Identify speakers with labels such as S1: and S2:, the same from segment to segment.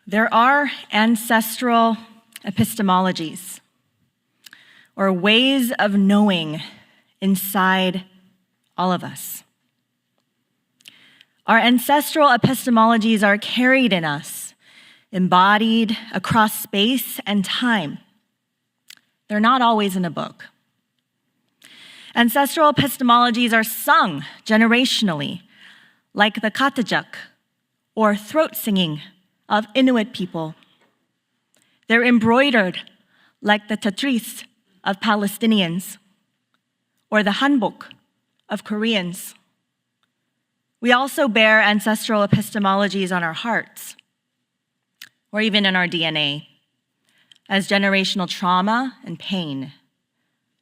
S1: There are ancestral epistemologies, or ways of knowing inside all of us. Our ancestral epistemologies are carried in us, embodied across space and time. They're not always in a book. Ancestral epistemologies are sung generationally, like the katajak, or throat singing of Inuit people. They're embroidered, like the tatris of Palestinians, or the hanbok of Koreans. We also bear ancestral epistemologies on our hearts, or even in our DNA, as generational trauma and pain,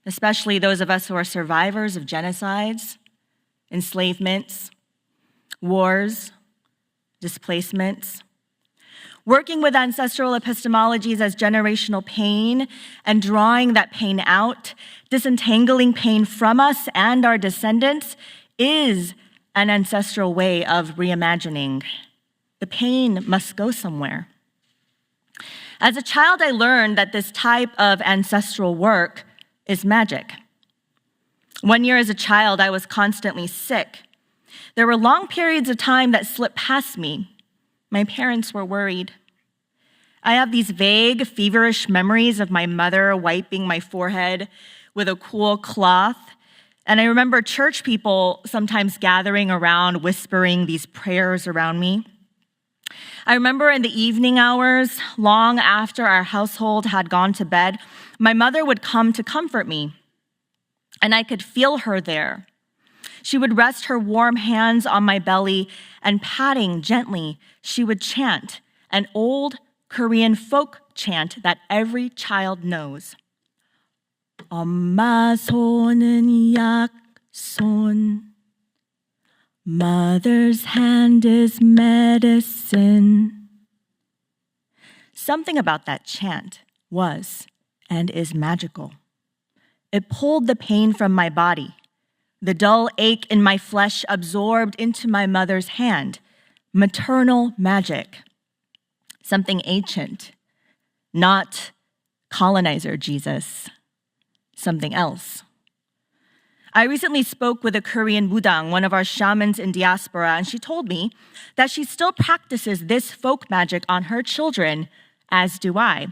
S1: especially those of us who are survivors of genocides, enslavements, wars, displacements. Working with ancestral epistemologies as generational pain and drawing that pain out, disentangling pain from us and our descendants is an ancestral way of reimagining. The pain must go somewhere. As a child, I learned that this type of ancestral work is magic. One year as a child, I was constantly sick. There were long periods of time that slipped past me. My parents were worried. I have these vague, feverish memories of my mother wiping my forehead with a cool cloth. And I remember church people sometimes gathering around, whispering these prayers around me. I remember in the evening hours, long after our household had gone to bed, my mother would come to comfort me, and I could feel her there. She would rest her warm hands on my belly, and patting gently, she would chant an old Korean folk chant that every child knows. 엄마 손은 약손, mother's hand is medicine. Something about that chant was and is magical. It pulled the pain from my body, the dull ache in my flesh absorbed into my mother's hand. Maternal magic. Something ancient, not colonizer Jesus, something else. I recently spoke with a Korean wudang, one of our shamans in diaspora, and she told me that she still practices this folk magic on her children, as do I.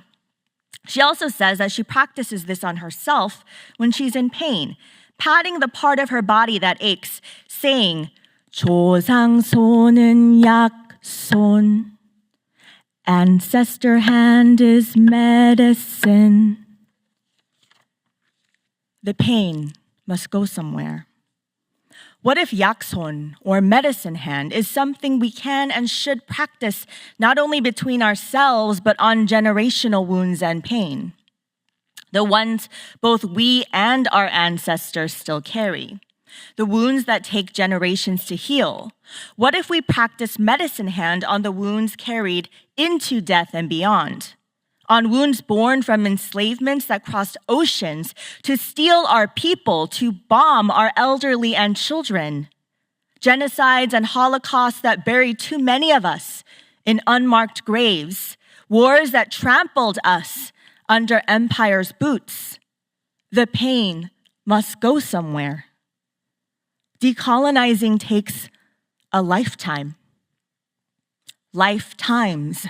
S1: She also says that she practices this on herself when she's in pain, patting the part of her body that aches, saying, 조상 손은 약손, ancestor hand is medicine. The pain must go somewhere. What if yakson, or medicine hand, is something we can and should practice not only between ourselves, but on generational wounds and pain? The ones both we and our ancestors still carry. The wounds that take generations to heal. What if we practice medicine hand on the wounds carried into death and beyond? On wounds born from enslavements that crossed oceans to steal our people, to bomb our elderly and children. Genocides and holocausts that buried too many of us in unmarked graves. Wars that trampled us under empire's boots. The pain must go somewhere. Decolonizing takes a lifetime. Lifetimes.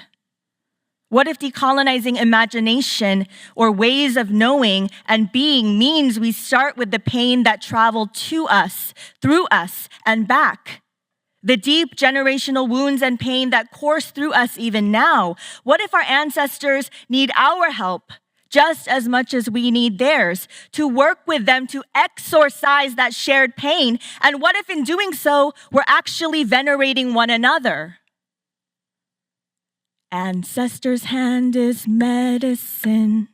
S1: What if decolonizing imagination or ways of knowing and being means we start with the pain that traveled to us, through us, and back? The deep generational wounds and pain that course through us even now. What if our ancestors need our help just as much as we need theirs, to work with them to exorcise that shared pain? And what if in doing so, we're actually venerating one another? Ancestors' hand is medicine.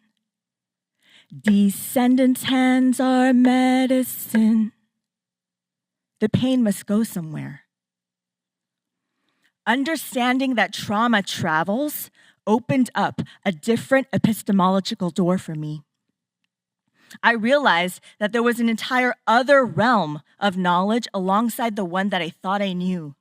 S1: Descendants' hands are medicine. The pain must go somewhere. Understanding that trauma travels opened up a different epistemological door for me. I realized that there was an entire other realm of knowledge alongside the one that I thought I knew.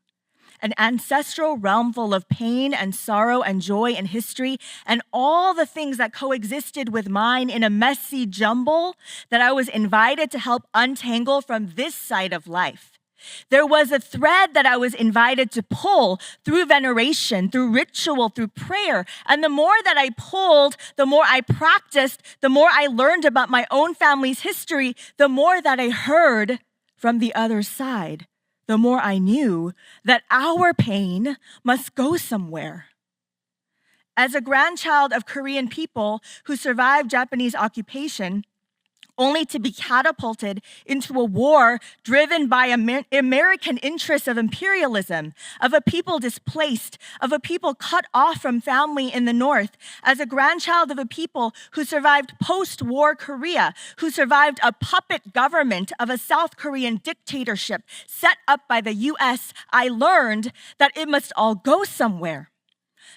S1: an ancestral realm full of pain and sorrow and joy and history and all the things that coexisted with mine in a messy jumble that I was invited to help untangle from this side of life. There was a thread that I was invited to pull through veneration, through ritual, through prayer. And the more that I pulled, the more I practiced, the more I learned about my own family's history, the more that I heard from the other side, the more I knew that our pain must go somewhere. As a grandchild of Korean people who survived Japanese occupation, only to be catapulted into a war driven by American interests of imperialism, of a people displaced, of a people cut off from family in the North, as a grandchild of a people who survived post-war Korea, who survived a puppet government of a South Korean dictatorship set up by the US, I learned that it must all go somewhere.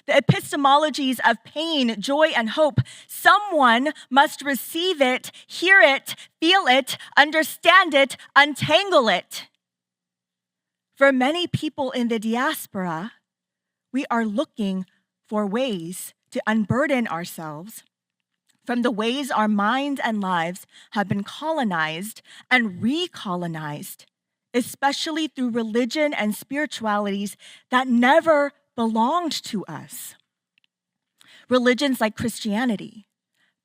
S1: The epistemologies of pain, joy, and hope. Someone must receive it, hear it, feel it, understand it, untangle it. For many people in the diaspora, we are looking for ways to unburden ourselves from the ways our minds and lives have been colonized and recolonized, especially through religion and spiritualities that never belonged to us. Religions like Christianity,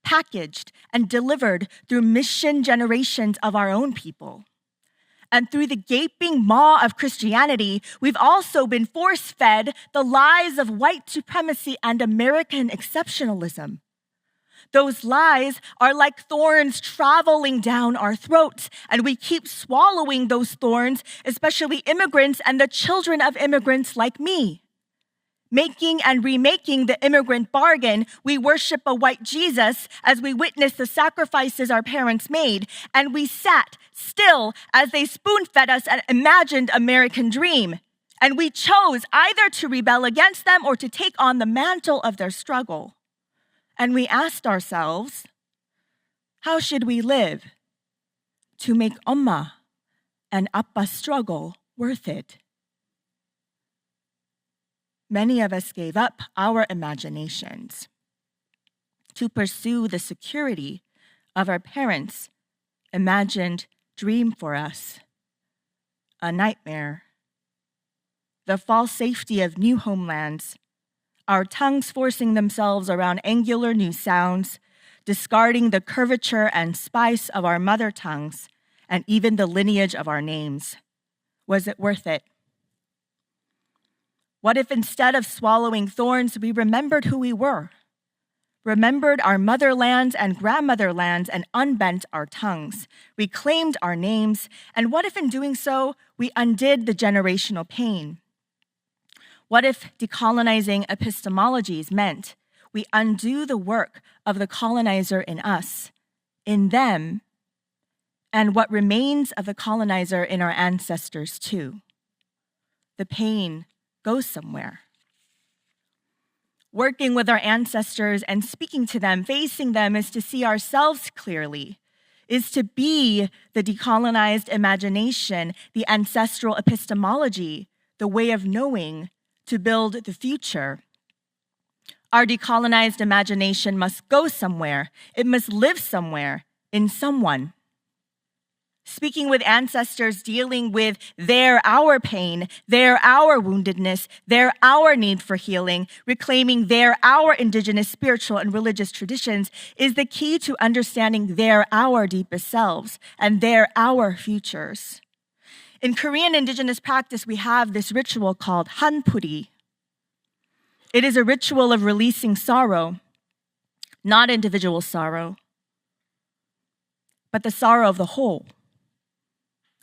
S1: packaged and delivered through mission generations of our own people. And through the gaping maw of Christianity, we've also been force-fed the lies of white supremacy and American exceptionalism. Those lies are like thorns traveling down our throats, and we keep swallowing those thorns, especially immigrants and the children of immigrants like me. Making and remaking the immigrant bargain, we worship a white Jesus as we witness the sacrifices our parents made, and we sat still as they spoon-fed us an imagined American dream. And we chose either to rebel against them or to take on the mantle of their struggle. And we asked ourselves, how should we live to make Amma and Appa's struggle worth it? Many of us gave up our imaginations to pursue the security of our parents' imagined dream for us, a nightmare. The false safety of new homelands, our tongues forcing themselves around angular new sounds, discarding the curvature and spice of our mother tongues, and even the lineage of our names. Was it worth it? What if instead of swallowing thorns, we remembered who we were, remembered our motherlands and grandmotherlands and unbent our tongues, reclaimed our names, and what if in doing so, we undid the generational pain? What if decolonizing epistemologies meant we undo the work of the colonizer in us, in them, and what remains of the colonizer in our ancestors too? The pain goes somewhere. Working with our ancestors and speaking to them, facing them, is to see ourselves clearly, is to be the decolonized imagination, the ancestral epistemology, the way of knowing to build the future. Our decolonized imagination must go somewhere. It must live somewhere, in someone. Speaking with ancestors, dealing with our pain, our woundedness, our need for healing, reclaiming our indigenous spiritual and religious traditions is the key to understanding our deepest selves and our futures. In Korean indigenous practice, we have this ritual called hanpuri. It is a ritual of releasing sorrow, not individual sorrow, but the sorrow of the whole.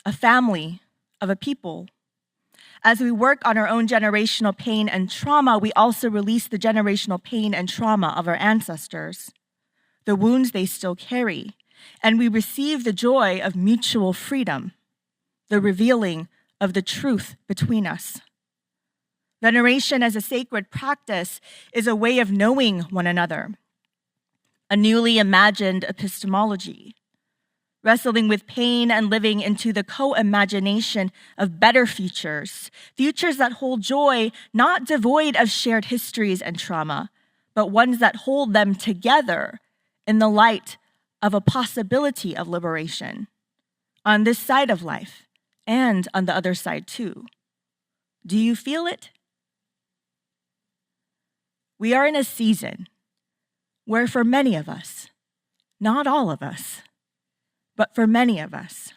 S1: A family, of a people. As we work on our own generational pain and trauma, we also release the generational pain and trauma of our ancestors, the wounds they still carry, and we receive the joy of mutual freedom, the revealing of the truth between us. Veneration as a sacred practice is a way of knowing one another, a newly imagined epistemology. wrestling with pain and living into the co-imagination of better futures, futures that hold joy, not devoid of shared histories and trauma, but ones that hold them together in the light of a possibility of liberation on this side of life and on the other side too. Do you feel it? We are in a season where for many of us, not all of us, but for many of us,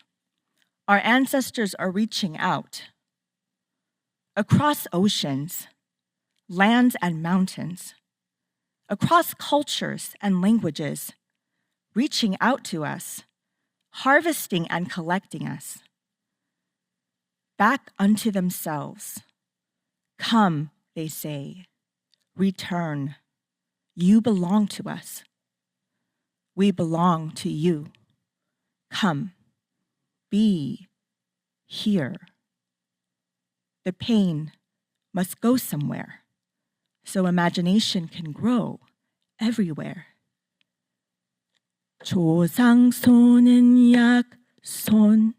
S1: our ancestors are reaching out across oceans, lands and mountains, across cultures and languages, reaching out to us, harvesting and collecting us back unto themselves. Come, they say, return. You belong to us. We belong to you. Come, be here. The pain must go somewhere so imagination can grow everywhere. 조상손은 약손